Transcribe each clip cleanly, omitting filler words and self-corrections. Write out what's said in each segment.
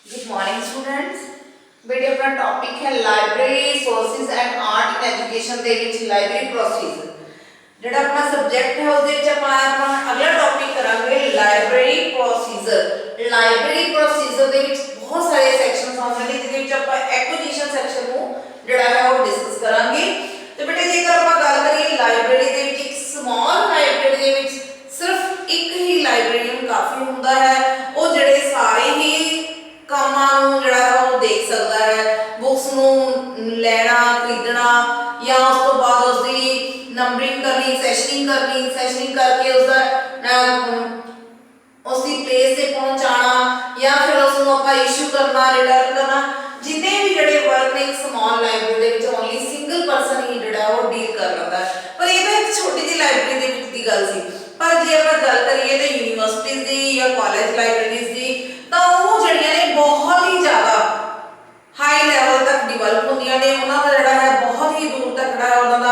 Good morning students। बेटे अपना topic है library sources and art in education ਦੇ ਵਿੱਚ ਲਾਇਬ੍ਰੇਰੀ ਪ੍ਰੋਸੀਜਰ। ਜਿਹੜਾ ਆਪਣਾ ਸਬਜੈਕਟ ਹੈ ਉਹਦੇ ਵਿੱਚ ਆਪਾਂ ਅਗਲਾ ਟੌਪਿਕ ਕਰਾਂਗੇ ਲਾਇਬ੍ਰੇਰੀ ਪ੍ਰੋਸੀਜਰ। ਲਾਇਬ੍ਰੇਰੀ ਪ੍ਰੋਸੀਜਰ ਦੇ ਵਿੱਚ ਬਹੁਤ ਸਾਰੇ ਸੈਕਸ਼ਨਸ ਆਉਂਦੇ ਨੇ ਜਿਹਦੇ ਵਿੱਚ ਆਪਾਂ ਐਕੁਜੀਸ਼ਨ ਸੈਕਸ਼ਨ ਨੂੰ ਜਿਹੜਾ ਹੈ ਉਹ ਡਿਸਕਸ ਕਰਾਂਗੇ। ਤੇ ਬੇਟੇ ਜੇਕਰ ਆਪਾਂ ਗੱਲ ਕਰੀਏ ਲਾਇਬ੍ਰੇਰੀ ਦੇ ਵਿੱਚ ਇੱਕ ਸਮਾਲ ਲਾਇਬ੍ਰੇਰੀ ਦੇ ਵਿੱਚ ਸਿਰਫ ਇੱਕ ਹੀ ਲਾਇਬ੍ਰੇਰੀਅਨ ਕਾਫੀ ਹੁੰਦਾ ਹੈ। ਉਹ ਜਿਹੜੇ ਸਾਰੇ ਹੀ कामां नूं जिहड़ा है वो देख सकता है, बुक्स नूं लेना खरीदना या उस तो बाद उसकी नंबरिंग करनी सैशनिंग करके उसका उसकी प्लेस से पहुंचाना या फिर उसनूं आपां इशू करना रिटर्न करना जिन्ने भी जिहड़े वर्क ने एक स्मॉल लाइब्रेरी दे विच ओनली सिंगल पर्सन ही जिहड़ा वो डील कर लैंदा है। पर ये एक छोटी जी लाइब्रेरी दे विच दी गल सी। पर जे आपां गल करिए तो यूनीवर्सिटीज़ दी या कॉलेज लाइब्रेरीज़ दी तो वो जड़ियां ने बहुत ही ज़्यादा हाई लैवल तक डिवेलप होंदियां ने। उन्हां दा जिहड़ा है बहुत ही दूर तक जिहड़ा उन्हां दा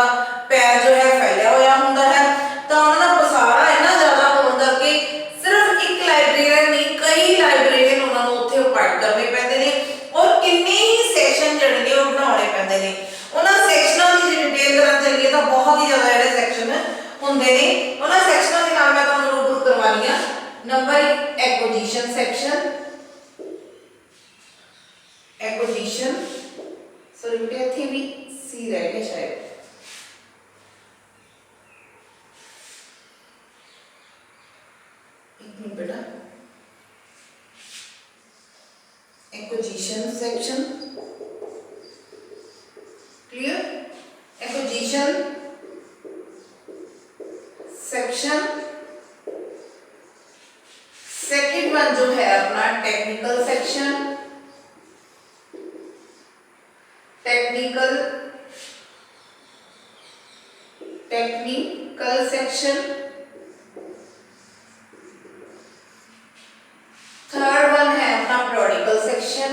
पैर जो है फैलिया होया हुंदा है। तो उन्हां दा पसारा इन्ना ज़्यादा होण करके सिर्फ एक लाइब्रेरियन नहीं कई लाइब्रेरियन उन्हां नूं उत्थे अपॉइंट करने पैंदे ने और किन्ने ही सैशन जिहड़े ने वो बनाउणे पैंदे ने। उन्हां सैक्शनां दी जे डिटेल करन चलीए तो बहुत ही ज़्यादा जिहड़े सैक्शन हुंदे ने। उन्हां सैक्शनां दे नाम मैं तुहानूं रूबरू करवानी आ। Number 1 acquisition section. Acquisition sorry बेटे इत्थे भी सी रह गया शायद। एक मिनट बेटा। Acquisition section clear. Acquisition section second one जो है अपना technical section. Technical section. Third one है अपना पीरियोडिकल सेक्शन।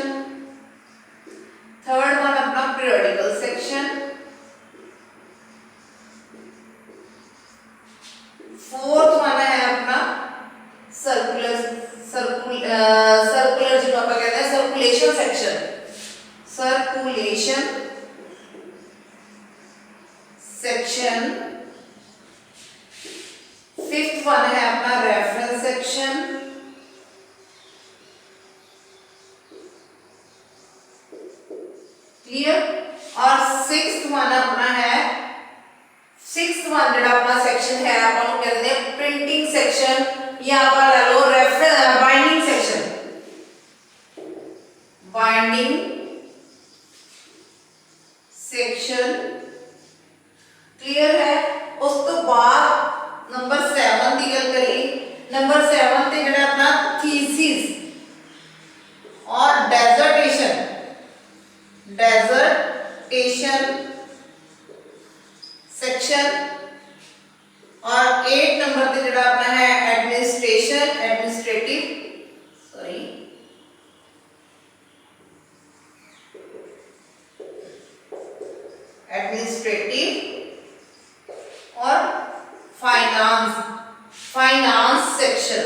फोर्थ वन है अपना सर्कुलर जो आप कहते हैं सर्कुलेशन सेक्शन। फिफ्थ वन है अपना रेफरेंस सेक्शन। क्लियर। और सिक्स्थ वन अपना है जिहड़ा अपना सेक्शन है अपन कहते हैं प्रिंटिंग सेक्शन या आप ला लो बाइंडिंग सेक्शन। क्लियर है। उस तो बाद नंबर 7 की गल करी। नंबर 7 ते जिहड़ा अपना थीसिस और डेजर्टेशन सेक्शन। और 8 नंबर पे जिहड़ा अपना है एडमिनिस्ट्रेटिव और फाइनेंस सेक्शन।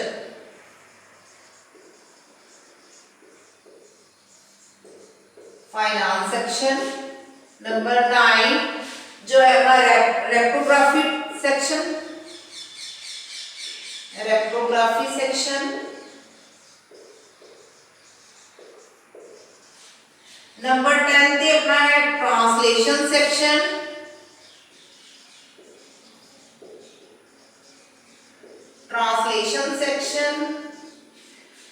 नंबर 9 जो है अपना रेप्रोग्राफी सेक्शन। नंबर 10 ते अपना है ट्रांसलेशन सेक्शन।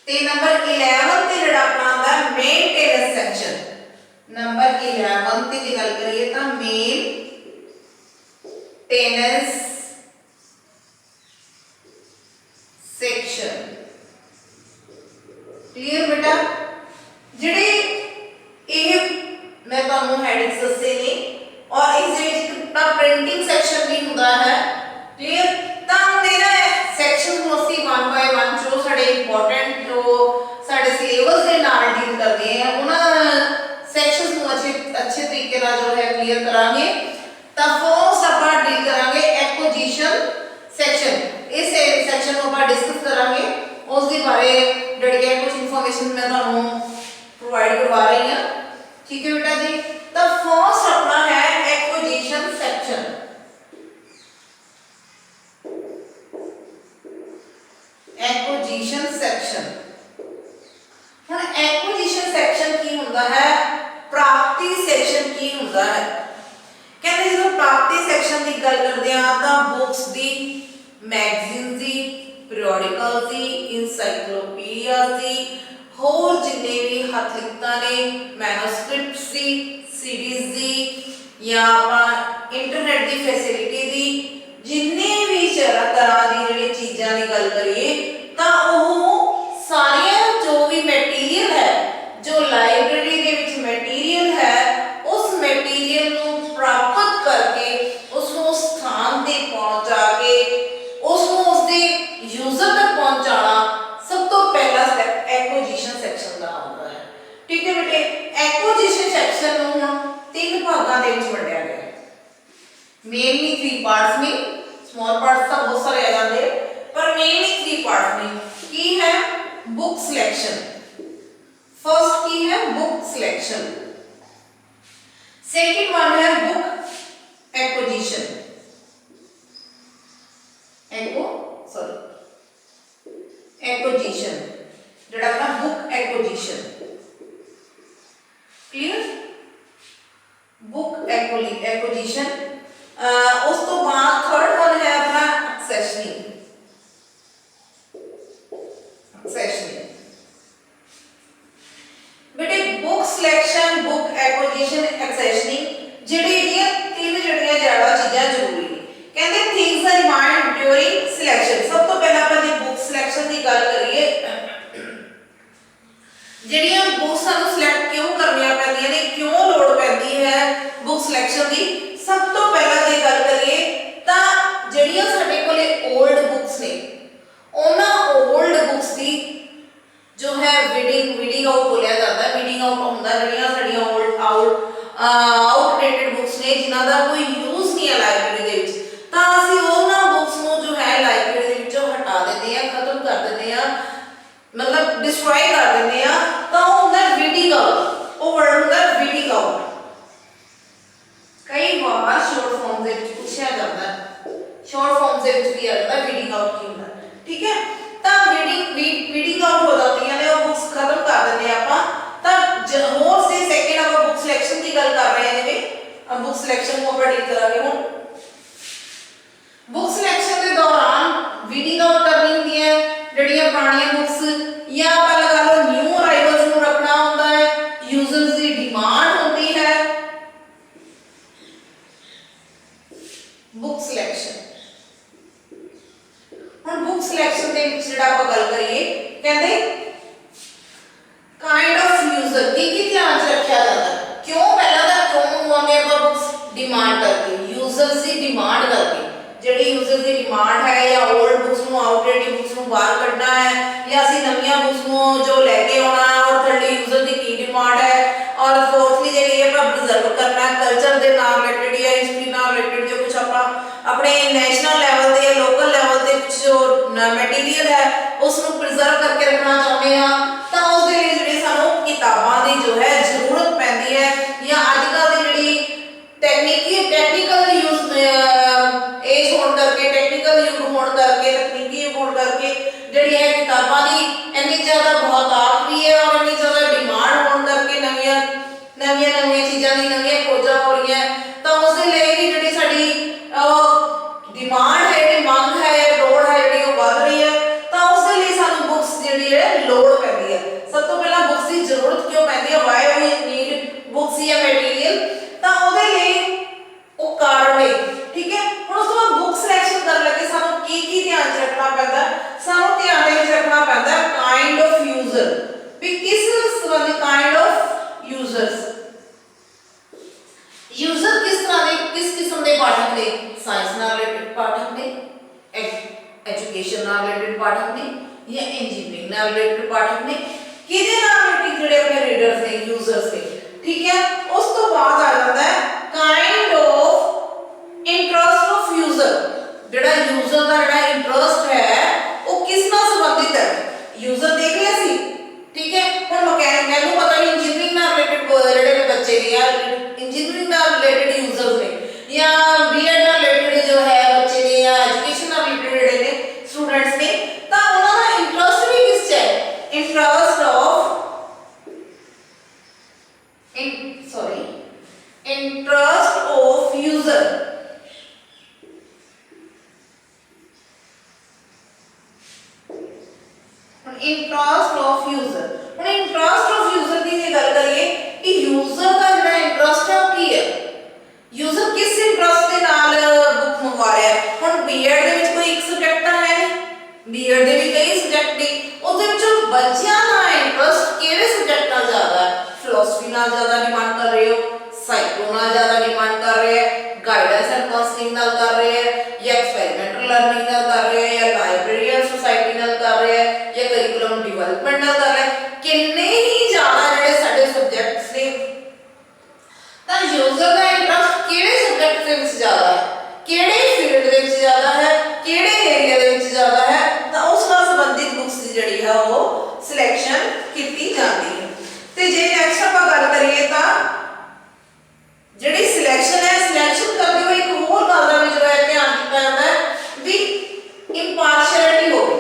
ते नंबर 11 ते जिहड़ा अपना आंदा मेंटेनेंस सेक्शन। नंबर 11 ते जे गल करिए तो मेंटेनेंस सेक्शन। क्लियर बेटा। जिहड़े मैं तुहानू हेडिंग्स दस्से ने और इस दे विच इतना प्रिंटिंग सेक्शन भी हुंदा है। क्लियर। तो हम इहदा सेक्शन नूं असीं 1 बाय 1 जो साडे इंपॉर्टेंट जो साडे सिलेबस दे नाल डील करदे हैं उन्हां सेक्शंस नूं अच्छे तरीके नाल जो है क्लियर करांगे। तो फर्स्ट आपां डील करांगे एक्विजिशन सेक्शन। इस सेक्शन नूं आपां डिस्कस करांगे उस दे बारे जिहड़ी है कुछ इन्फॉर्मेशन मैं तुहानू प्रोवाइड करवा रही हूँ। ठीक है बेटा जी। तो फर्स्ट अपना है एक्विजिशन सेक्शन। एक्विजिशन सेक्शन ਹੁਣ एक्विजिशन सेक्शन की हुंदा है, प्राप्ति सेक्शन की हुंदा है। कहते जो प्राप्ति सेक्शन की गल करते हैं तो बुक्स दी, मैगजीन दी, पीरियोडिकल दी, इनसाइक्लोपीडिया दी, होर जिन्ने भी हथ लिखता ने, मैनूस्क्रिप्ट्स दी, सीडीज दी या इंटरनेट की फैसिलिटी दी, जिन्ने भी तरह की जिहड़ी चीज़ां की गल करिए तो वह सारिया जो भी मैटीरियल है, जो लाइब्रेरी के विच मैटीरियल है, उस मैटीरियल को प्राप्त करके उसको उस स्थान ते पहुंचा के उसको उसके यूजर तक पहुंचाना सब तो पहला स्टेप एक्विजिशन सेक्शन का होता है। ठीक है बेटे। एक्विजिशन सेक्शन को तीन भागों के विच वंडिया गया है। मेनली 3 पार्ट्स में, स्मॉल पार्ट्स तो बहुत सारे आ जाते हैं, पर मेनली 3 पार्ट्स में की है बुक सिलेक्शन। फर्स्ट की है बुक सिलेक्शन, सेकंड वन है बुक एक्विजिशन, एक्विजिशन जेड़ा अपना book acquisition. Clear? Book acquisition. उस तो बाद थर्ड वन है अपना एक्सेशनिंग। बेटे book selection, book acquisition, accessioning जिहड़ी तीन जड़ियां ज्यादा चीज़ां जरूरी ने। कहते things are remind during selection. सब तो पहला अपन जे बुक सिलेक्शन की गल करिए, जिहड़ियां बुक्स सानू सिलेक्ट क्यों करनियां पैंदियां ने, क्यों लोड़ पैंदी है बुक सिलेक्शन की। सब तो पहला जे गल करिए तां जिहड़ियां साडे कोले ओल्ड बुक्स ने, उन्हां ओल्ड बुक्स की जो है वीडिंग आउट बोलिया जाता है। वीडिंग आउट होंदा जिहड़ियां साडीआं आउटडेटेड बुक्स ने जिन्हां दा कोई यूज नहीं है लाइब्रेरी दे विच, तां असीं उन्हां बुक्स नूं जो है लाइब्रेरी दे विचों हटा दिंदे आ, खत्म कर दिंदे आ, मतलब डिस्ट्रॉय कर दिंदे आ। तां ओह हुंदा वीडिंग आउट, ओह वर्ड हुंदा वीडिंग आउट। कई बार शॉर्ट फॉर्म दे विच पूछा जाता है, शॉर्ट फॉर्म दे विच भी आ जाता है वीडिंग आउट की हुंदा। ठीक है। तां रीडिंग आउट हो जाती है, वो बुक्स खत्म कर देते हैं आपां। तां होर से सेकंड आप बुक सिलेक्शन की गल कर रहे हैं, जिवें बुक सिलेक्शन को अपन डील करांगे। हुण बुक सिलेक्शन के दौरान रीडिंग आउट करनी होंदी है जिहड़ियां पुरानियां बुक्स, या आप लगा लो न्यू अराइवल्स नूं रखना होंदा है, यूजर्स की डिमांड होती है। बुक सिलेक्शन ਹੁਣ बुक सिलेक्शन ਦੇ ਵਿੱਚ ਜਿਹੜਾ ਆਪਾਂ ਗੱਲ ਕਰੀਏ, ਕਹਿੰਦੇ काइंड ऑफ यूजर की ध्यान ਚ ਰੱਖਿਆ ਜਾਂਦਾ। क्यों पहला ਦਾ क्यों ਮੰਗਵਾਉਂਦੇ ਆਪਾਂ बुक्स डिमांड करके, यूजर्स ਦੀ डिमांड करके। ਜਿਹੜੀ यूजर ਦੀ डिमांड है या ओल्ड बुक्स ਨੂੰ आउटडेटेड बुक्स ਨੂੰ ਬਾਹਰ ਕੱਢਣਾ ਹੈ, ਜਾਂ ਅਸੀਂ ਨਵੀਆਂ बुक्स ਨੂੰ जो लेके आना है, और थर्ड यूजर ਦੀ ਕੀ डिमांड है, और फोर्थली ਜਿਹੜੀ ਆਪਾਂ प्रिजर्व करना है कल्चर ਦੇ ਨਾਲ रिलेटेड या हिस्ट्री ਨਾਲ रिलेटेड जो कुछ ਆਪਾਂ अपने नेशनल लेवल ਤੇ या लोकल लेवल ਤੇ कुछ जो मटेरियल है उसਨੂੰ प्रिजर्व करके रखना चाहते हैं, ਤਾਂ ਉਸ ਦੇ ਲਈ ਜਿਹੜੀ ਸਾਨੂੰ किताबां ਦੀ जो है जरूरत पैंदी है। या आजकल ਦੀ ਜਿਹੜੀ टेक्निकल यूज एज होने करके, टेक्निकल युग होने करके, तकनीकी युग होने करके ਜਿਹੜੀ है किताबां ਦੀ ਇੰਨੀ ਜ਼ਿਆਦਾ बहुतायत भी है और ਇੰਨੀ ਜ਼ਿਆਦਾ डिमांड होने करके नवीं चीज़ां ਦੀ नवीं खोजां हो रही है। ਤਾਂ ਉਸ ਦੇ ਲਈ ਵੀ ਜਿਹੜੀ ਸਾਡੀ डिमांड है, ਜਿਹੜੀ ਮੰਗ है, ਲੋੜ है, ਜਿਹੜੀ ਉਹ ਵੱਧ ਰਹੀ है, ਤਾਂ ਉਸ ਦੇ ਲਈ ਸਾਨੂੰ बुक्स ਜਿਹੜੀ है ਲੋੜ ਪੈਂਦੀ है। ਸਭ ਤੋਂ ਪਹਿਲਾਂ बुक्स ਦੀ ਜ਼ਰੂਰਤ ਕਿਉਂ ਪੈਂਦੀ है, ਵਾਈ ਵੀ ਨੀਡ बुक्स ਜਾਂ ਮਟੀਰੀਅਲ, ਤਾਂ ਉਹਦੇ ਲਈ ਉਹ ਕਾਰਨ ਹੈ। ਠੀਕ ਹੈ। ਹੁਣ ਉਸ ਤੋਂ ਬਾਅਦ बुक सिलेक्शन ਕਰਨ ਲੱਗੇ ਸਾਨੂੰ ਕੀ ਧਿਆਨ ਚ ਰੱਖਣਾ ਪੈਂਦਾ, ਸਾਨੂੰ ਧਿਆਨ ਦੇ ਵਿੱਚ ਰੱਖਣਾ ਪੈਂਦਾ ਕਾइंड ऑफ यूजर, ਵੀ ਕਿਸ ਸੰਬੰਧੀ काइंड ऑफ यूजर्स, यूजर किस तरह के किस किस्म के पाठक ने, साइंस नाल रिलेटेड पाठक ने, एजुकेशन नाल रिलेटेड पाठक ने, या इंजीनियरिंग नाल रिलेटेड पाठक ने, किदे नाल रिलेटेड जिहड़े अपने रीडर्स ने, यूजर्स ने। ठीक है। उस तो बाद आ जाता है kind of interest of user, जिहड़ा यूजर का जिहड़ा इंटरेस्ट है वो किस नाल संबंधित है। यूजर देख लिया सी, ठीक है। हुण मैनूं पता नहीं फिलोसफी नाल ज़्यादा डिमांड कर रहे हो, साइको नाल ज़्यादा डिमांड कर रहे हैं, गाइडेंस एंड काउंसलिंग नाल कर रहे हैं, या एक्सपेरिमेंटल लर्निंग नाल कर रहे हैं, या लाइब्रेरी एंड सोसाइटी नाल कर रहे हैं, या करिकुलम डिवेलपमेंट नाल कर रहे हैं। किन्ने ही ज़्यादा जिहड़े साडे सब्जैक्ट्स ने तां यूजर दा इंटरस्ट किहड़े सब्जैक्ट दे विच ज़्यादा है, किहड़े फील्ड दे विच ज़्यादा है, किहड़े एरिया दे विच ज़्यादा है, तां उस नाल संबंधित बुक्स दी जिहड़ी है वो सिलेक्शन कीती जाती है। ते जे नैक्सट आपां गल करिए तां जिहड़ी सिलेक्शन है, सिलेक्शन करदे होए एक होर गल दा भी जो है ध्यान दित्ता जांदा है भी इंपार्शियलिटी होवे,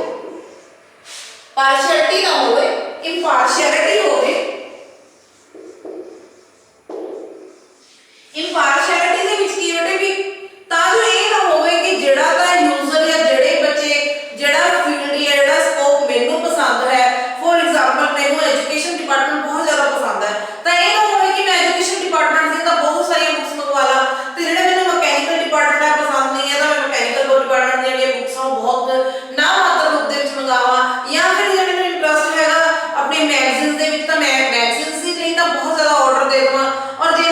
पार्शियलिटी ना होवे, इंपार्शियलिटी होवे। इंपार्शियलिटी दे विच की बेटे भी तां जो ये ना होवे कि जेड़ा तां यूजर या जेड़े बच्चे जेड़ा फील्ड या जेड़ा स्कोप मैनू पसंद है, फॉर एग्जांपल मैनू एजुकेशन डिपार्टमेंट बहुत ज़्यादा पसंद है, तां ये ना होवे कि मैं एजुकेशन डिपार्टमेंट दी तां बहुत सारी बुक्स मंगवा ला, ते जेड़ा मैनू मैकेनिकल डिपार्टमेंट है पसंद नहीं है तां मैं मैकेनिकल डिपार्टमेंट दी जेहड़ियां बुक्स हैं बहुत ना मात्र बुक दे विच मंगावा, या फिर जे मैनू इंटरस्ट हैगा अपने मैगजीन्स दे विच तां मैं मैगजीन्स दी नहीं तां बहुत ज़्यादा ऑर्डर दे देवां, और जे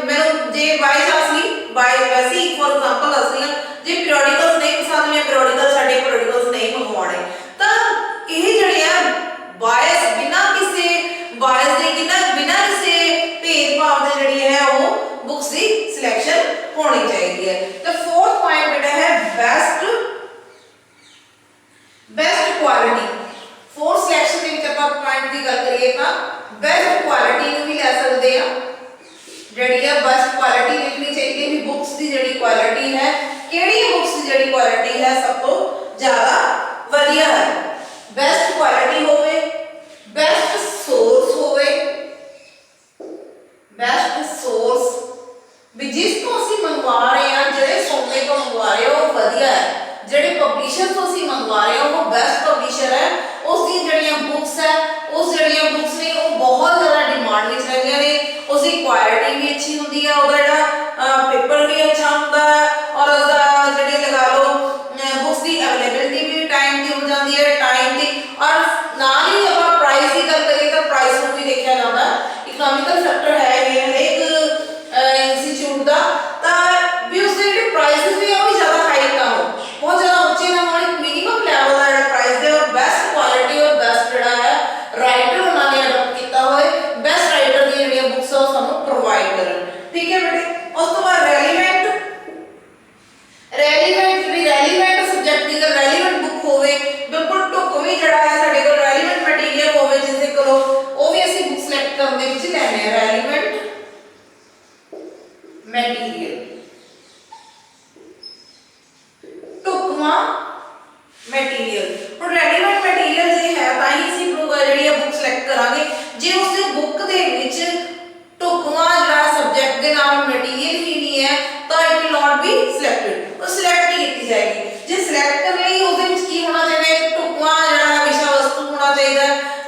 मैनू जे बाय चांसली बाय वैसे ही फॉर एग्जांपल दस रही हां जे पीरियडिकल्स नहीं पसंद, मैं पीरियडिकल साडे पीरियडिकल्स नहीं मंगवाने, तां ਇਹ ਜਿਹੜੇ ਆ ਬਾਇਸ ਬਿਨਾਂ ਕਿਸੇ ਬਾਇਸ ਦੇ ਬਿਨਾਂ ਕਿਸੇ ਭੇਦਭਾਵ ਦੇ ਜਿਹੜੀ ਹੈ ਉਹ ਬੁੱਕਸ ਦੀ ਸਿਲੈਕਸ਼ਨ ਹੋਣੀ ਚਾਹੀਦੀ ਹੈ। ਤੇ ਫੋਰਥ ਪੁਆਇੰਟ ਜਿਹੜਾ ਹੈ ਬੈਸਟ ਕੁਆਲਿਟੀ। ਫੋਰਥ ਸਿਲੈਕਸ਼ਨ ਦੇ ਵਿੱਚ ਆਪਾਂ ਪੁਆਇੰਟ ਦੀ ਗੱਲ ਕਰੀਏ ਤਾਂ ਬੈਸਟ ਕੁਆਲਿਟੀ ਨੂੰ ਵੀ ਲੈ ਸਕਦੇ ਆ, ਜਿਹੜੀ ਹੈ ਬੈਸਟ ਕੁਆਲਿਟੀ ਲਿਖਣੀ ਚਾਹੀਦੀ ਹੈ ਵੀ ਬੁੱਕਸ ਦੀ ਜਿਹੜੀ ਕੁਆਲਿਟੀ ਹੈ, ਕਿਹੜੀ ਬੁੱਕਸ ਦੀ ਜਿਹੜੀ ਕੁਆਲਿਟੀ ਹੈ ਸਭ ਤੋਂ ਜ਼ਿਆਦਾ ਵਧੀਆ ਹੈ। बेस्ट क्वालिटी होवे, बेस्ट सोर्स होवे, बेस्ट सोर्स भी जिस तो ਅਸੀਂ ਮੰਗਵਾ ਰਹੇ ਹਾਂ, ਜਿਹੜੇ ਸੋਮੇ ਤੋਂ ਮੰਗਵਾ ਰਹੇ ਹੋ ਉਹ ਵਧੀਆ ਹੈ, ਜਿਹੜੇ ਪਬਲਿਸ਼ਰ ਤੋਂ ਅਸੀਂ ਮੰਗਵਾ ਰਹੇ ਹਾਂ ਉਹ ਬੈਸਟ ਪਬਲਿਸ਼ਰ ਹੈ, ਉਸ ਦੀਆਂ ਜਿਹੜੀਆਂ ਬੁੱਕਸ ਹੈ ਉਸ ਜਿਹੜੀਆਂ ਬੁੱਕਸ ਨੇ ਉਹ ਬਹੁਤ ਜ਼ਿਆਦਾ ਡਿਮਾਂਡ ਵਿੱਚ ਰਹਿੰਦੀਆਂ ਨੇ, ਉਸ ਦੀ ਕੁਆਲਿਟੀ ਵੀ ਅੱਛੀ ਹੁੰਦੀ ਹੈ, ਉਹਦਾ ਜਿਹੜਾ ਪੇਪਰ ਵੀ ਅੱਛਾ ਹੁੰਦਾ ਹੈ, ਔਰ ਉਹਦਾ ਜਿਹੜੀ ਲਗਾ ਲਓ बुक्स की अवेलेबिलिटी भी टाइम की हो जाती है, टाइम की, और नाल ही आप प्राइस की गल करिए तो प्राइस को भी देखा जाता है, इकोनॉमिकल फैक्टर है ये हरेक इंस्टीट्यूट का, तो भी उसके जो प्राइसेस भी वो ज़्यादा हाई ना हो, बहुत ज़्यादा ऊंचे ना हो, एक मिनिमम लेवल का जो प्राइस है और बेस्ट क्वालिटी और बेस्ट जोड़ा है राइटर उन्होंने अडॉप्ट किया हुआ है, बेस्ट राइटर की जो बुक्स है वो सानू प्रोवाइड करन। ठीक है बेटे, उस तो बाद रेलीवेंट सब्जेक्ट की रेलीवेंट बुक होवे, बिल्कुल ढुकवी जड़ा है साडे कोल रेलीवेंट मटीरियल होवे जिसदे कोलों वो भी ਅਸੀਂ बुक सिलेक्ट करन दे विच लैने हैं रेलीवेंट मटीरियल, ढुकवा मटीरियल। ਹੁਣ रेलीवेंट मटीरियल जे है ਤਾਂ ਹੀ ਅਸੀਂ ਜਿਹੜੀ ਹੈ बुक सिलेक्ट करांगे, जे उस बुक ਦੇ ਵਿੱਚ ਢੁਕਵਾ ਜਿਹੜਾ सब्जेक्ट ਦੇ ਨਾਲ मटीरियल ही नहीं है ਤਾਂ it will not be selected, ਉਹ ਸਿਲੈਕਟ ਨਹੀਂ ਕੀਤੀ ਜਾਏਗੀ। ਜੇ ਸਿਲੈਕਟ ਕਰਨ ਲਈ ਉਹਦੇ ਵਿੱਚ ਕੀ ਹੋਣਾ ਚਾਹੀਦਾ, ਢੁਕਵਾਂ ਜਿਹੜਾ ਵਿਸ਼ਾ ਵਸਤੂ ਹੋਣਾ ਚਾਹੀਦਾ,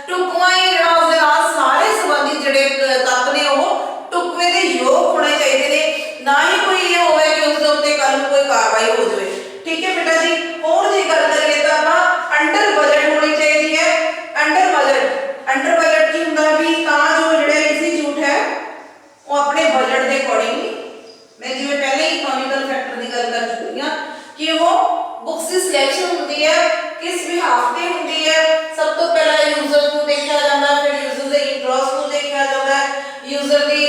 ਢੁਕਵਾਂ ਹੀ ਜਿਹੜਾ ਉਸਦੇ ਨਾਲ ਸਾਰੇ ਸੰਬੰਧਿਤ ਜਿਹੜੇ ਤੱਤ ਨੇ ਉਹ ਢੁਕਵੇਂ ਦੇ ਯੋਗ ਹੋਣੇ ਚਾਹੀਦੇ ਨੇ, ਨਾ ਹੀ ਕੋਈ ਇਹ ਹੋਵੇ ਕਿ ਉਸ ਦੇ ਉੱਤੇ ਕੱਲ ਨੂੰ ਕੋਈ ਕਾਰਵਾਈ ਹੋ ਜਾਵੇ। ਠੀਕ ਹੈ ਬੇਟਾ ਜੀ, ਹੋਰ ਜੇ ਗੱਲ ਕਰੀਏ ਤਾਂ ਆਪਾਂ ਅੰਡਰ ਬਜਟ ਹੋਣੀ ਚਾਹੀਦੀ ਹੈ। ਅੰਡਰ ਬਜਟ ਕੀ ਹੁੰਦਾ ਵੀ ਤਾਂ ਜੋ ਜਿਹੜੇ ਇੰਸਟੀਚਿਊਟ ਹੈ ਉਹ ਆਪਣੇ ਬਜਟ ਦੇ ਅਕੋਰਡਿੰਗਲੀ, मैं जिवें पहले ही इकोनॉमिकल फैक्टर की गल कर चुकी हां कि वो बुक्स की सिलेक्शन होती है किस बिहाफ पे होती है, सब तो पहला यूजर को देखा जाता है, फिर यूजर के इंटरेस्ट को देखा जाता है, यूजर की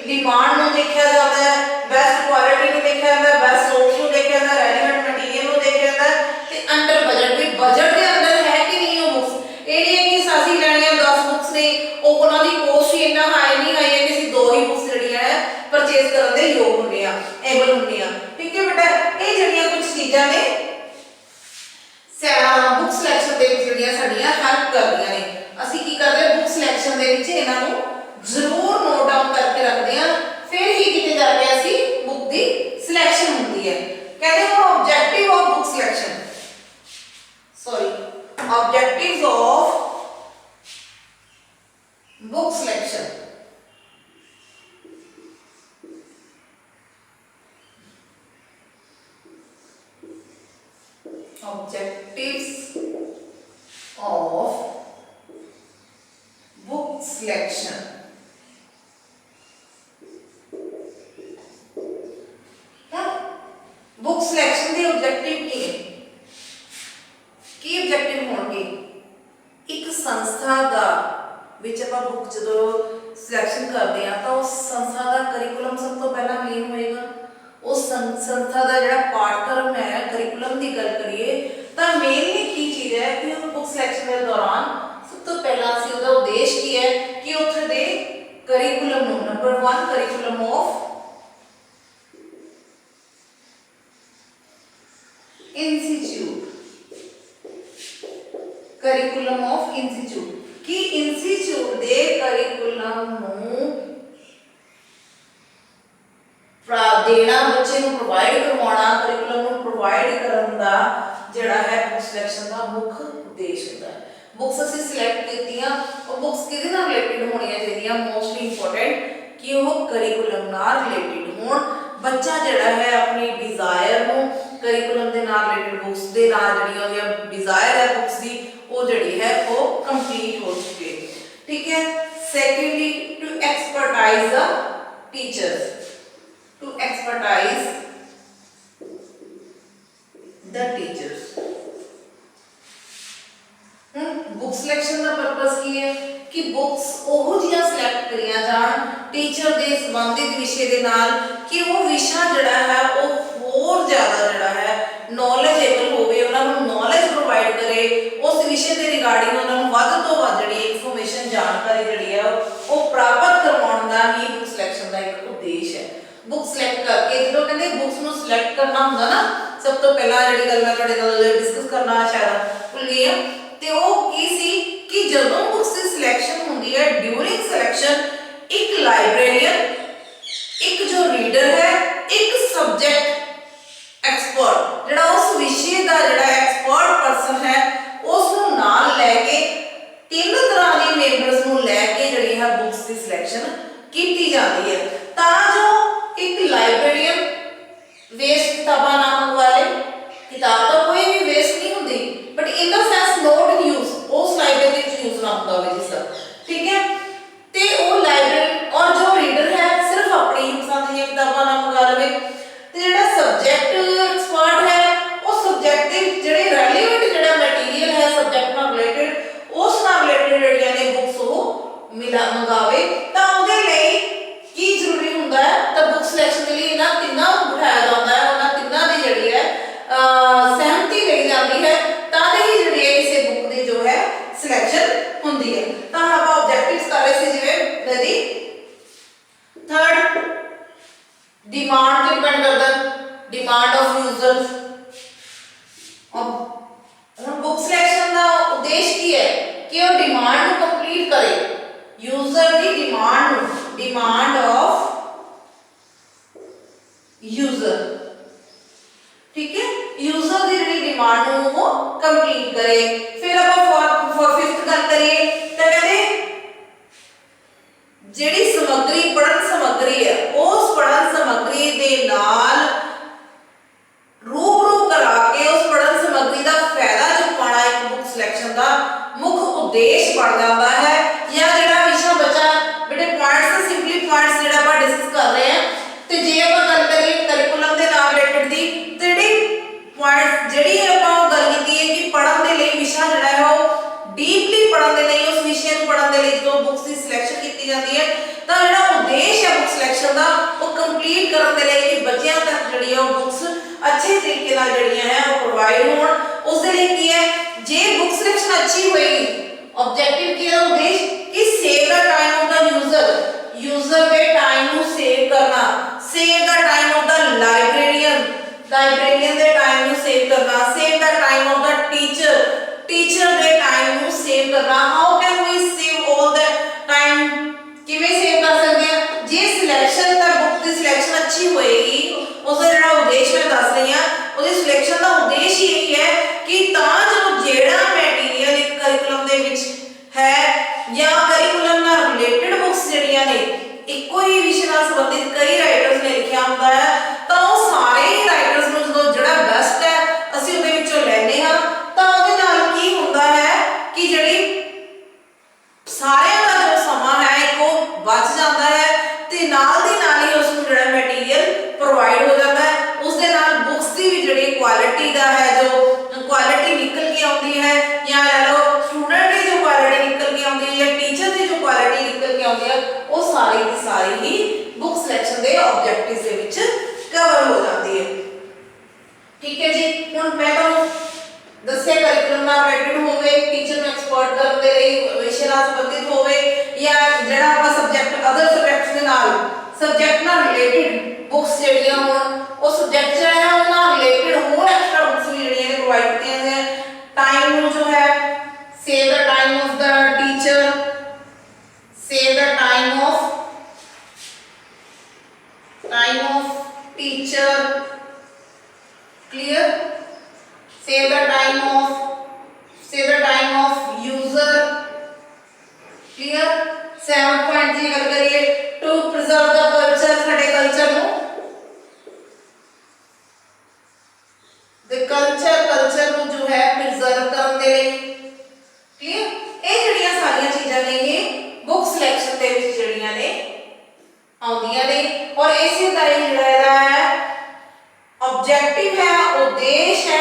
डिमांड को देखा जाता है, बेस्ट क्वालिटी को देखा जाता है, बेस्ट सोर्स को देखा जाता है, रेलेवेंट मटीरियल को देखा जाता है, ते अंडर बजट भी बजट के अंदर है कि नहीं वो बुक्स, ये नहीं है कि सासी लेनी 10 बुक्स ने वो उन्होंने कॉस्ट ही इतना हाई नहीं हाई है कि ਅਸੀਂ 2 ही बुक्स ਜਿਹੜੀਆਂ ਹੈ परचेज ਕਰਨ ਦੇ ਯੋਗ ਹੁੰਦੇ ਆ, एबल ਹੁੰਦੇ ਆ। ਠੀਕ ਹੈ ਬੇਟਾ, ਇਹ ਜਿਹੜੀਆਂ ਕੁਝ ਚੀਜ਼ਾਂ ਨੇ बुक सिलेक्शन ਦੇ ਵਿੱਚ ਜਿਹੜੀਆਂ ਸਾਡੀਆਂ ਹੈਲਪ ਕਰਦੀਆਂ ਨੇ। ਅਸੀਂ ਕੀ ਕਰਦੇ ਬੁੱਕ ਸਿਲੈਕਸ਼ਨ ਦੇ ਵਿੱਚ ਇਹਨਾਂ ਨੂੰ ਜ਼ਰੂਰ ਨੋਟ ਡਾਊਨ ਕਰਕੇ ਰੱਖਦੇ ਆ, ਫਿਰ ਹੀ ਕਿਤੇ ਜਾ ਕੇ ਅਸੀਂ ਬੁੱਕ ਦੀ ਸਿਲੈਕਸ਼ਨ ਹੁੰਦੀ ਹੈ। ਕਹਿੰਦੇ ਹੁਣ objective of book selection, sorry objectives of book selection. Objectives of book selection। ਵਿੱਚ ਆਪਾਂ ਬੁੱਕ ਜਦੋਂ ਸਿਲੈਕਸ਼ਨ ਕਰਦੇ ਆ ਤਾਂ ਉਸ ਸੰਸਥਾ ਦਾ ਕਰਿਕੂਲਮ ਸਭ ਤੋਂ ਪਹਿਲਾਂ ਮੇਨ ਹੋਏਗਾ। ਉਸ ਸੰਸਥਾ ਦਾ ਜਿਹੜਾ ਪਾਠਕ੍ਰਮ ਹੈ, ਕਰਿਕੂਲਮ ਦੀ ਗੱਲ ਕਰੀਏ ਤਾਂ ਮੇਨਲੀ ਕੀ ਚੀਜ਼ ਹੈ ਕਿ ਉਹ ਬੁੱਕ ਸਿਲੈਕਸ਼ਨ ਦੇ ਦੌਰਾਨ ਸਭ ਤੋਂ ਪਹਿਲਾਂ ਅਸੀਂ ਉਹਦਾ ਉਦੇਸ਼ ਕੀ ਹੈ ਕਿ ਉੱਥੇ ਦੇ ਕਰਿਕੂਲਮ ਨੂੰ number 1 curriculum of institute, curriculum of institute कि इंस्टीट्यूट दे करिकुलम ਨੂੰ ਦੇਣਾ, ਬੱਚੇ ਨੂੰ ਪ੍ਰੋਵਾਈਡ ਕਰਵਾਉਣਾ, ਕਰਿकुलम ਨੂੰ ਪ੍ਰੋਵਾਈਡ ਕਰਨ ਦਾ ਜਿਹੜਾ ਹੈ ਬੁੱਕ ਸਿਲੈਕਸ਼ਨ ਦਾ ਮੁੱਖ ਉਦੇਸ਼ ਹੁੰਦਾ ਹੈ। ਬੁੱਕਸ ਅਸੀਂ ਸਿਲੈਕਟ ਕੀਤੀਆਂ, ਉਹ ਬੁੱਕਸ ਕਿਹਦੇ ਨਾਲ ਰਿਲੇਟਡ ਹੋਣੀਆਂ ਚਾਹੀਦੀਆਂ, ਮੋਸਟਲੀ ਇੰਪੋਰਟੈਂਟ ਕਿ ਉਹ ਕਰਿकुलम ਨਾਲ ਰਿਲੇਟਡ ਹੋਣ। ਬੱਚਾ ਜਿਹੜਾ ਹੈ ਆਪਣੀ ਡਿਜ਼ਾਇਰ ਨੂੰ ਕਰਿकुलम ਦੇ ਨਾਲ ਰਿਲੇਟਡ ਬੁੱਕਸ ਦੇ ਨਾਲ ਜਿਹੜੀ ਉਹਦੀ ਡਿਜ਼ਾਇਰ ਹੈ ਬੁੱਕਸ ਦੀ ਉਹ ਜਿਹੜੀ ਹੈ ਉਹ ਕੰਪਲੀਟ ਹੋ ਚੁੱਕੀ ਹੈ। ਠੀਕ ਹੈ। Secondly to expertise the teachers, to expertise the teachers। Book selection का पर्पस की है कि बुक्स ओहो जिहा सिलेक्ट करिया जान टीचर दे संबंधित विषय दे नाल कि वो विषय जड़ा है वो होर ज़्यादा जड़ा है नॉलेजेबल होवे, उन्हां नूं नॉलेज प्रोवाइड करे, उस विषय के रिगार्डिंग उन्हां नूं वध तों वध जिहड़ी इन्फॉर्मेशन जानकारी जिहड़ी है वो प्राप्त करवाउण दा ही बुक सिलेक्शन का एक उद्देश्य है। बुक सिलेक्ट करके जो कहते बुक्स ਨੂੰ सिलेक्ट करना ਹੁੰਦਾ ਨਾ, ਸਭ ਤੋਂ ਪਹਿਲਾਂ ਜਿਹੜੀ ਗੱਲ ਮੈਂ ਤੁਹਾਡੇ ਨਾਲ ਡਿਸਕਸ ਕਰਨਾ ਸ਼ਾਇਦ ਭੁੱਲ ਗਈ ਆ, ਤੇ ਉਹ ਕੀ ਸੀ ਕਿ ਜਦੋਂ ਬੁੱਕਸ ਦੀ ਸਿਲੈਕਸ਼ਨ ਹੁੰਦੀ ਹੈ ਡਿਊਰਿੰਗ ਸਿਲੈਕਸ਼ਨ ਇੱਕ ਲਾਇਬ੍ਰੇਰੀਅਨ, ਇੱਕ ਜੋ ਰੀਡਰ ਹੈ, ਇੱਕ ਸਬਜੈਕਟ ਐਕਸਪਰਟ ਜਿਹੜਾ ਉਸ ਵਿਸ਼ੇ ਦਾ ਜਿਹੜਾ ਐਕਸਪਰਟ ਪਰਸਨ ਹੈ ਉਸ ਨੂੰ ਨਾਲ ਲੈ ਕੇ ਤਿੰਨ ਤਰ੍ਹਾਂ ਦੇ ਮੈਂਬਰਸ ਨੂੰ ਲੈ ਕੇ ਜਿਹੜੀ ਹੈ ਬੁੱਕਸ ਦੀ ਸਿਲੈਕਸ਼ਨ ਕੀਤੀ ਜਾਂਦੀ ਹੈ ਤਾਂ ਜੋ एक लाइब्रेरियन वेस्ट किताबा ना मंगवा ले, किताब तो कोई भी वेस्ट नहीं होती but in the sense not in use उस लाइब्रेरी च यूज ना होता हो जिसका। ठीक है। ते वो लाइब्रेरी और जो रीडर है सिर्फ अपनी पसंद दी किताबा ना मंगा लवे, ते जेड़ा सब्जेक्ट एक्सपर्ट है उस सब्जेक्ट दे जेड़े रेलेवेंट जेड़ा मटेरियल है सब्जेक्ट नाल रिलेटेड उस नाल रिलेटेड जेड़ियां ने बुक्स वो मिला मंगावे तां उहदे लई की जरूरी ਹੁੰਦਾ ਹੈ ਤਾਂ ਬੁੱਕ ਸਿਲੈਕਸ਼ਨ ਦੇ ਲਈ ਇਹਨਾਂ ਤਿੰਨਾਂ ਨੂੰ ਬਿਠਾਇਆ ਜਾਂਦਾ ਹੈ, ਉਹਨਾਂ ਤਿੰਨਾਂ ਦੀ ਜਿਹੜੀ ਹੈ ਸਹਿਮਤੀ ਲਈ ਜਾਂਦੀ ਹੈ ਤਾਂ ਹੀ ਜਿਹੜੀ ਹੈ ਕਿਸੇ ਬੁੱਕ ਦੀ ਜੋ ਹੈ ਸਿਲੈਕਸ਼ਨ ਹੁੰਦੀ ਹੈ। ਤਾਂ ਹੁਣ ਆਪਾਂ ਆਬਜੈਕਟਿਵਸ ਕਰ ਰਹੇ ਸੀ ਜਿਵੇਂ ਨਦੀ ਥਰਡ ਡਿਮਾਂਡ ਤੇ ਡਿਪੈਂਡ ਕਰਦਾ, ਡਿਮਾਂਡ ਆਫ ਯੂਜ਼ਰਸ। ਹੁਣ ਬੁੱਕ ਸਿਲੈਕਸ਼ਨ ਦਾ ਉਦੇਸ਼ ਕੀ ਹੈ ਕਿ ਉਹ ਡਿਮਾਂਡ ਨੂੰ ਕੰਪਲੀਟ ਕਰੇ, यूजर की डिमांड ऑफ यूजर। ठीक है। यूजर की जी डिमांड वो कंप्लीट करे। फिर आप फिफ्थ गल करिए तो कहते जिहड़ी समग्री पढ़न समग्री है उस पढ़न समग्री दे नाल रूबरू करा के उस पढ़न समग्री का फायदा जो पाना एक बुक सिलेक्शन का मुख्य उद्देश्य बन जाता है। या जेड़ा विषय बचा बेटे पॉइंट्स सिंपली पॉइंट्स जेड़ा ਆਪਾਂ डिस्कस कर रहे हैं ਤੇ ਜੇ ਆਪਾਂ ਗੱਲ ਕਰੀਏ ਕਰਿकुलम ਦੇ ਨਾਲ ਰਿਲੇਟਡ ਦੀ ਤੇ ਜਿਹੜੀ ਪॉइंट्स ਜਿਹੜੀ ਆਪਾਂ ਗੱਲ ਕੀਤੀ ਹੈ ਕਿ ਪੜਨ ਦੇ ਲਈ ਵਿਸ਼ਾ ਜਿਹੜਾ ਹੈ ਉਹ ਡੀਪਲੀ ਪੜਨ ਦੇ ਲਈ ਉਸ ਵਿਸ਼ੇ ਨੂੰ ਪੜਨ ਦੇ ਲਈ ਜਦੋਂ ਬੁੱਕਸ ਦੀ ਸਿਲੈਕਸ਼ਨ ਕੀਤੀ ਜਾਂਦੀ ਹੈ ਤਾਂ ਜਿਹੜਾ ਉਦੇਸ਼ ਹੈ ਬੁੱਕ ਸਿਲੈਕਸ਼ਨ ਦਾ ਉਹ ਕੰਪਲੀਟ ਕਰਨ ਦੇ ਲਈ ਕਿ ਬੱਚਿਆਂ ਤੱਕ ਜਿਹੜੀ ਹੈ ਉਹ ਬੁੱਕਸ ਅੱਛੇ ਤਰੀਕੇ ਨਾਲ ਜਿਹੜੀਆਂ ਹੈ ਉਹ ਪ੍ਰੋਵਾਈਡ ਹੋਣ। ਉਸ ਦੇ ਲਈ ਕੀ ਹੈ ਜੇ ਬੁੱਕ ਸਿਲੈਕਸ਼ਨ ਅੱਛੀ ਹੋਏਗੀ ऑब्जेक्टिव की है उद्देश्य कि save the time of the user के टाइम ਨੂੰ सेव करना, save the time of the librarian ਦੇ टाइम ਨੂੰ सेव करना, save the time of the teacher ਦੇ टाइम ਨੂੰ सेव करना। How can we save all the time, ਕਿਵੇਂ सेव कर सकते हैं ਜੇ सिलेक्शन ਦਾ बुक ਦੀ सिलेक्शन अच्छी होएगी ਉਸ ਦਾ ਜਿਹੜਾ ਉਦੇਸ਼ ਮੈਂ ਦੱਸ ਰਹੀ ਹਾਂ ਉਹਦੀ सिलेक्शन ਦਾ ਉਦੇਸ਼ ਇਹ ਹੈ ਕਿ ਤਾਂ ਜੋ ਜਿਹੜਾ ਮਟੀਰੀਅਲ ਇੱਕ ਕਰਿकुलम ਦੇ ਵਿੱਚ है या करिकुलम ਨਾਲ ਰਿਲੇਟਡ ਬੁੱਕਸ ਜਿਹੜੀਆਂ ਨੇ ਇੱਕੋ ਹੀ ਵਿਸ਼ੇ ਨਾਲ ਸੰਬੰਧਿਤ ਕਈ ਰਾਈਟਰਸ ਨੇ ਲਿਖਿਆ ਹੁੰਦਾ ਹੈ ਤਾਂ ਉਹ ਸਾਰੇ ਹੀ ਰਾਈਟਰਸ ਨੂੰ ਜਦੋਂ ਜਿਹੜਾ ਬੈਸਟ ਹੈ ਅਸੀਂ ਉਹਦੇ ਵਿੱਚੋਂ ਲੈਂਦੇ ਹਾਂ सारी की सारी ही बुक सिलेक्शन के ऑब्जेक्टिव्स दे विच कवर हो जाती है। ठीक है जी, हुण मैं तुहानूं दस्सिया करिकुलम नाल रिलेटेड होवे, टीचर नूं एक्सपर्ट करन दे लई विषय नाल संबंधित होवे, या जिहड़ा आपां सब्जैक्ट अदर सब्जैक्ट्स दे नाल सब्जैक्ट नाल रिलेटेड बुक्स जिहड़ियां होण उस सब्जैक्ट जिहड़ा है उहदे नाल रिलेटेड होर एक्स्ट्रा बुक्स भी जिहड़ियां ने प्रोवाइड कीतियां गईयां। टाइम नूं जो है save the time of the teacher, save the time of teacher, clear, save the time of user, clear। 7 point की गल करिए टू प्रिजर्व द कल्चर, साडे कल्चर नु कल्चर नु जो है प्रिजर्व करन दे लई, क्लियर। ਇਹ ਜਿਹੜੀਆਂ ਸਾਰੀਆਂ ਚੀਜ਼ਾਂ ਨੇ ਇਹ ਬੁੱਕ ਸਿਲੈਕਸ਼ਨ ਦੇ ਵਿੱਚ ਜਿਹੜੀਆਂ ਨੇ ਆਉਂਦੀਆਂ ਨੇ, ਔਰ ਇਸੇ ਦਾ ਹੀ ਜਿਹੜਾ ਇਹਦਾ ਹੈ ऑब्जेक्टिव है, उद्देश्य है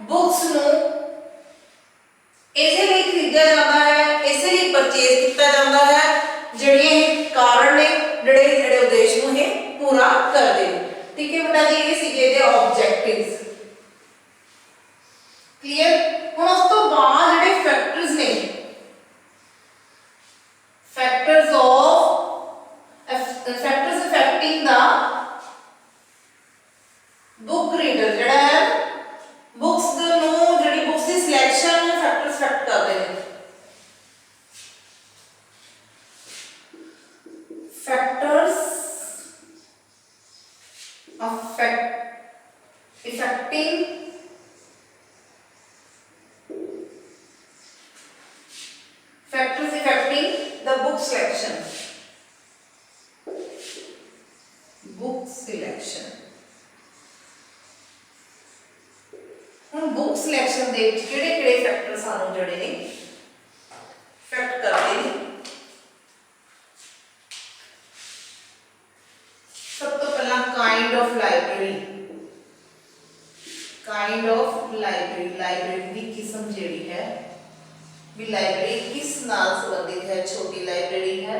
बुक्स ਨੂੰ ਇਸੇ ਲਈ ਖਰੀਦਿਆ ਜਾਂਦਾ ਹੈ, ਇਸੇ ਲਈ ਪਰਚੇਸ ਕੀਤਾ ਜਾਂਦਾ ਹੈ, ਜਿਹੜੇ ਇਹ ਕਾਰਨ ਨੇ ਜਿਹੜੇ ਉਦੇਸ਼ ਨੂੰ ਇਹ ਪੂਰਾ ਕਰਦੇ ਨੇ। ਠੀਕ ਹੈ ਬੇਟਾ ਜੀ, ਇਹ ਸੀਗੇ ਦੇ ਆਬਜੈਕਟਿਵਸ, ਕਲੀਅਰ। ਹੁਣ ਉਸ ਤੋਂ ਬਾਅਦ ਜਿਹੜੇ ਫੈਕਟਰਸ ਨੇ, ਫੈਕਟਰਸ ਅਫੈਕਟਿੰਗ ਦਾ बुक रीडर जिहड़ा है बुक्स नूं जिहड़ी बुक्स दी सिलेक्शन नूं फैक्टर्स अफेक्ट करदे ने। Factors affecting the book selection, book selection। ਹੁਣ बुक सिलेक्शन ਦੇ ਵਿੱਚ ਕਿਹੜੇ ਫੈਕਟਰ ਸਾਨੂੰ ਜਿਹੜੇ ਨੇ ਇਫੈਕਟ ਕਰਦੇ ਨੇ। ਸਭ ਤੋਂ ਪਹਿਲਾਂ ਕਾइंड ऑफ ਲਾਇਬ੍ਰੇਰੀ ਦੀ ਕਿਸਮ ਜਿਹੜੀ ਹੈ ਵੀ ਲਾਇਬ੍ਰੇਰੀ ਕਿਸ ਨਾਲ ਸੰਬੰਧਿਤ ਹੈ, ਛੋਟੀ ਲਾਇਬ੍ਰੇਰੀ है,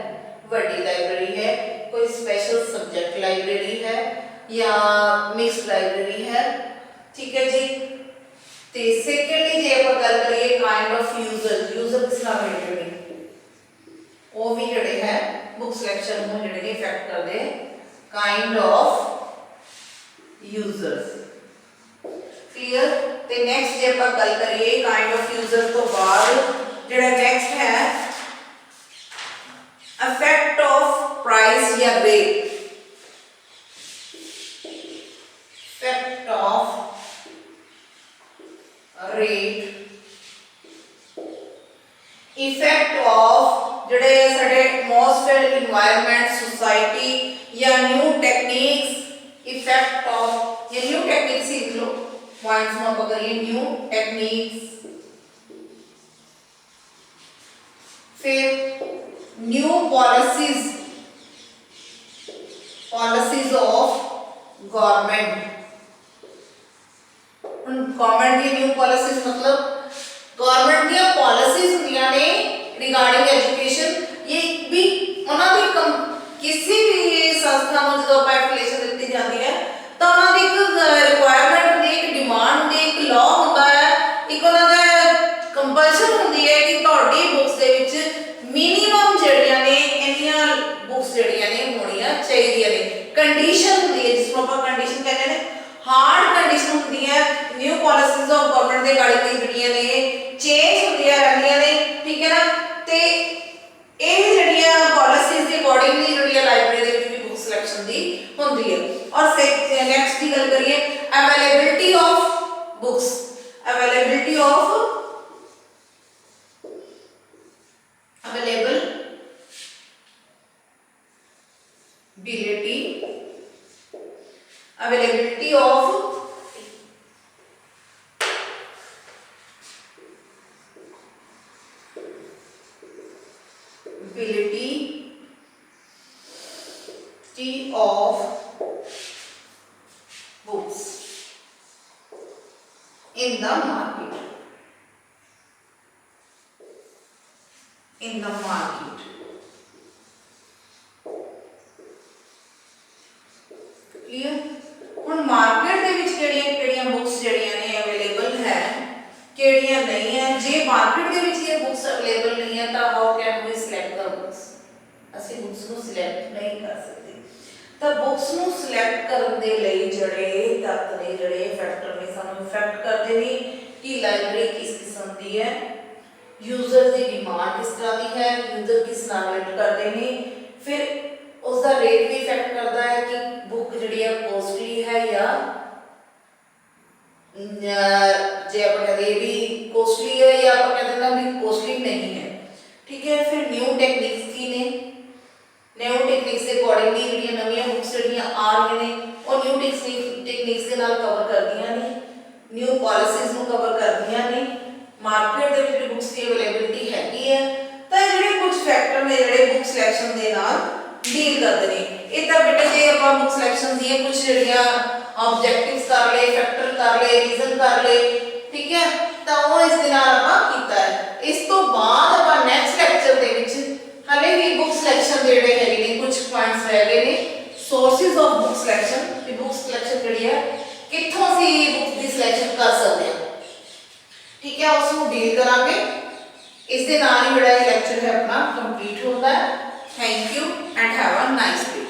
ਵੱਡੀ ਲਾਇਬ੍ਰੇਰੀ है, कोई स्पेशल सब्जेक्ट लाइब्रेरी है या मिक्स्ड लाइब्रेरी है। ठीक है जी। ਤੇ ਸੈਕੰਡਲੀ ਜੇ ਆਪਾਂ ਗੱਲ ਕਰੀਏ ਕਾइंड ਆਫ ਯੂਜ਼ਰ ਕਿਸ ਨਾਲ ਰਿਲੇਟਡ ਹੈ, ਉਹ ਵੀ ਜਿਹੜੇ ਹੈ ਬੁੱਕ ਸਿਲੈਕਸ਼ਨ ਨੂੰ ਜਿਹੜੇ ਨੇ ਇਫੈਕਟ ਕਰਦੇ ਕਾइंड ਆਫ ਯੂਜ਼ਰਸ, ਕਲੀਅਰ। ਤੇ ਨੈਕਸਟ ਜੇ ਆਪਾਂ ਗੱਲ ਕਰੀਏ ਕਾइंड ਆਫ ਯੂਜ਼ਰ ਤੋਂ ਬਾਅਦ ਜਿਹੜਾ ਨੈਕਸਟ ਹੈ ਇਫੈਕਟ ਆਫ ਪ੍ਰਾਈਸ ਜਾਂ rate, effect of rate, effect of जड़े साडे एटमॉस्फेयर, एनवायरनमेंट, सोसाइटी या न्यू टेक्निक्स, इफेक्ट ऑफ ये न्यू टेक्निक्स सीख लो, पॉइंट्स में आप करिए न्यू टेक्निक्स। फिर new policies of government. Government की न्यू पॉलिसीज मतलब गवर्नमेंट दी पॉलिसीज होंदियां ने रिगार्डिंग एजुकेशन, ये भी उन्होंने किसी भी संस्था में जो एप्लीकेशन दी जाती है तो उन्होंने एक रिक्वायरमेंट होंदी है, एक डिमांड होंदी है, एक लॉ होंदा है, एक उन्होंने कंपल्शन होंदी है कि तुहाडी बुक्स दे विच मिनिमम जड़ियां ने इन्नियां बुक्स जड़ियां ने होणियां चाहिदियां ने। कंडीशन होंदी है जिसको आप कंडीशन कहते हैं, हार्ड कंडीशन होंदी है। न्यू पॉलिसीज ऑफ गवर्नमेंट दे गाइडलाइन जड़ियां ने चेंज होंदियां रहंदियां ने, ठीक है ना। ते ਇਹ ਜਿਹੜੀਆਂ ਪॉलिसीज ਦੇ ਅਕੋਰਡਿੰਗਲੀ ਜਿਹੜੀਆਂ ਲਾਇਬ੍ਰੇਰੀ ਦੇ ਵਿੱਚ ਵੀ ਬੁੱਕ ਸਿਲੈਕਸ਼ਨ ਦੀ ਹੁੰਦੀ ਹੈ। ਔਰ ਨੈਕਸਟ ਦੀ ਗੱਲ ਕਰੀਏ availability of books, availability of books in the market, clear. ਹੁਣ ਮਾਰਕੀਟ ਦੇ ਵਿੱਚ ਕਿਹੜੀਆਂ ਬੁੱਕਸ ਜਿਹੜੀਆਂ ਨੇ ਅਵੇਲੇਬਲ ਹੈ, ਕਿਹੜੀਆਂ ਨਹੀਂ ਹੈ। ਜੇ ਮਾਰਕੀਟ ਦੇ ਵਿੱਚ ਇਹ ਬੁੱਕਸ ਅਵੇਲੇਬਲ ਨਹੀਂ ਹੈ ਤਾਂ how can we select the books, ਅਸੀਂ ਬੁੱਕਸ ਨੂੰ ਸਿਲੈਕਟ ਨਹੀਂ ਕਰ ਸਕਦੇ। ਤਾਂ ਬੁੱਕਸ ਨੂੰ ਸਿਲੈਕਟ ਕਰਨ ਦੇ ਲਈ ਜਿਹੜੇ ਤੱਤ ਨੇ, ਜਿਹੜੇ ਫੈਕਟਰ ਨੇ ਸਾਨੂੰ ਇਫੈਕਟ ਕਰਦੇ ਨੇ ਕਿ ਲਾਇਬ੍ਰੇਰੀ ਕਿਸ ਕਿਸਮ ਦੀ ਹੈ, ਯੂਜ਼ਰ ਦੀ ਡਿਮਾਂਡ ਕਿਸ ਤਰ੍ਹਾਂ ਦੀ ਹੈ, ਯੂਜ਼ਰ ਕਿਸ ਨਾਲ ਰਿਲੇਟ ਕਰਦੇ ਨੇ, ਫਿਰ ਉਸ ਦਾ ਰੇਟ ਵੀ ਇਫੈਕਟ ਕਰਦਾ ਹੈ ਕਿ ਬੁੱਕ ਜਿਹੜੀ ਹੈ ਕੋਸਟਲੀ ਹੈ ਜਾਂ ਜੇ ਆਪਾਂ ਕਹਿੰਦੇ ਵੀ ਕੋਸਟਲੀ ਹੈ ਜਾਂ ਆਪਾਂ ਕਹਿੰਦੇ ਨਾ ਵੀ ਕੋਸਟਲੀ ਨਹੀਂ ਹੈ। ਠੀਕ ਹੈ। ਫਿਰ ਨਿਊ ਟੈਕਨੀਕਸ ਕੀ ਨੇ, ਨਿਊ ਟੈਕਨੀਕਸ ਦੇ ਅਕੋਰਡਿੰਗਲੀ ਜਿਹੜੀਆਂ ਨਵੀਆਂ ਬੁੱਕਸ ਜਿਹੜੀਆਂ ਆ ਰਹੀਆਂ ਨੇ ਉਹ ਨਿਊ ਟੈਕਨੀਕਸ ਦੇ ਨਾਲ ਕਵਰ ਕਰਦੀਆਂ ਨੇ, ਨਿਊ ਪਾਲਿਸੀਜ਼ ਨੂੰ ਕਵਰ ਕਰਦੀਆਂ ਨੇ। ਮਾਰਕੀਟ ਦੇ ਵਿੱਚ ਬੁੱਕਸ ਦੀ ਅਵੇਲੇਬਿਲਿਟੀ ਹੈਗੀ ਹੈ। ਤਾਂ ਜਿਹੜੇ ਕੁਝ ਫੈਕਟਰ ਨੇ ਜਿਹੜੇ ਬੁੱਕ ਸਿਲੈਕਸ਼ਨ ਦੇ ਨਾਲ ਡੀਲ ਕਰਦੇ ਨੇ। ਇਹ ਤਾਂ ਬੇਟਾ ਜੇ ਆਪਾਂ ਬੁੱਕ ਸਿਲੈਕਸ਼ਨ ਦੀਆਂ ਕੁਝ ਜਿਹੜੀਆਂ ਆਬਜੈਕਟਿਵਸ ਕਰ ਲਏ, ਫੈਕਟਰ ਕਰ ਲਏ, ਰੀਜ਼ਨ ਕਰ ਲਏ, ਠੀਕ ਹੈ, ਤਾਂ ਉਹ ਇਸ ਦੇ ਨਾਲ ਆਪਾਂ ਕੀਤਾ ਹੈ। ਇਸ ਤੋਂ ਬਾਅਦ ਆਪਾਂ ਨੈਕਸਟ ਲੈਕਚਰ ਦੇ ਵਿੱਚ ਹਲੇ ਵੀ ਬੁੱਕ ਸਿਲੈਕਸ਼ਨ ਜਿਹੜੇ ਹੈਗੇ ਨੇ ਕੁਝ ਪੁਆਇੰਟਸ ਰਹਿ ਗਏ ਨੇ, ਸੋਰਸਿਸ ਆਫ ਬੁੱਕ ਸਿਲੈਕਸ਼ਨ, ਕਿ ਬੁੱਕ ਸਿਲੈਕਸ਼ਨ ਜਿਹੜੀ ਹੈ ਕਿੱਥੋਂ ਅਸੀਂ ਬੁੱਕ ਦੀ ਸਿਲੈਕਸ਼ਨ ਕਰ ਸਕਦੇ ਹਾਂ, ਠੀਕ ਹੈ, ਉਸ ਨੂੰ ਡੀਲ ਕਰਾਂਗੇ। ਇਸ ਦੇ ਨਾਲ ਹੀ ਜਿਹੜਾ ਇਹ ਲੈਕਚਰ ਹੈ ਆਪਣਾ ਕੰਪਲੀਟ ਹੁੰਦਾ ਹੈ। Thank you and have a nice day.